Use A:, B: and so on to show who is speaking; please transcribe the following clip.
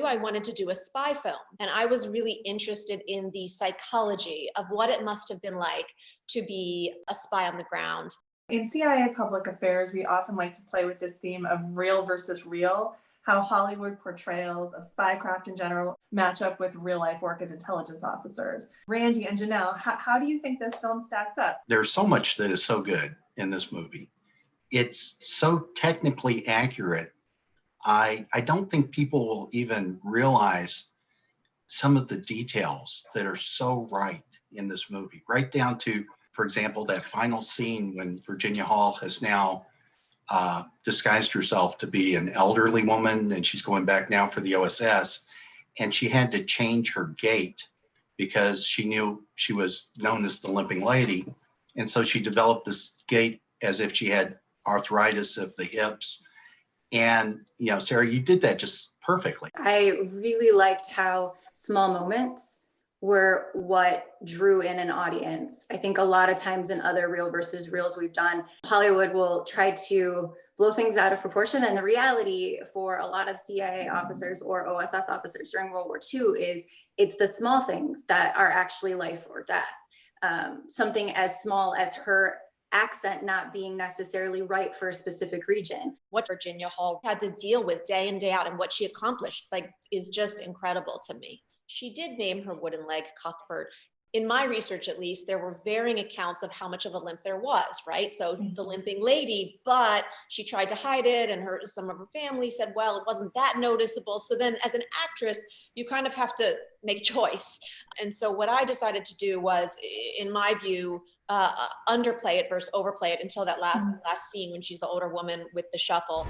A: I wanted to do a spy film. And I was really interested in the psychology of what it must have been like to be a spy on the ground.
B: In CIA Public Affairs, we often like to play with this theme of real versus real, how Hollywood portrayals of spycraft in general match up with real life work of intelligence officers. Randy and Janelle, how do you think this film stacks up?
C: There's so much that is so good in this movie. It's so technically accurate. I don't think people will even realize some of the details that are so right in this movie, right down to, for example, that final scene when Virginia Hall has now disguised herself to be an elderly woman, and she's going back now for the OSS, and she had to change her gait because she knew she was known as the limping lady. And so she developed this gait as if she had arthritis of the hips. And, you know, Sarah, you did that just perfectly.
D: I really liked how small moments were what drew in an audience. I think a lot of times in other real versus reals we've done, Hollywood will try to blow things out of proportion. And the reality for a lot of CIA officers or OSS officers during World War II is it's the small things that are actually life or death. Something as small as her accent not being necessarily right for a specific region.
A: What Virginia Hall had to deal with day in, day out, and what she accomplished, like, is just incredible to me. She did name her wooden leg Cuthbert. In my research, at least, there were varying accounts of how much of a limp there was, right? So the limping lady, but she tried to hide it, and some of her family said, well, it wasn't that noticeable. So then as an actress, you kind of have to make choice. And so what I decided to do was, in my view, underplay it versus overplay it until that last scene when she's the older woman with the shuffle.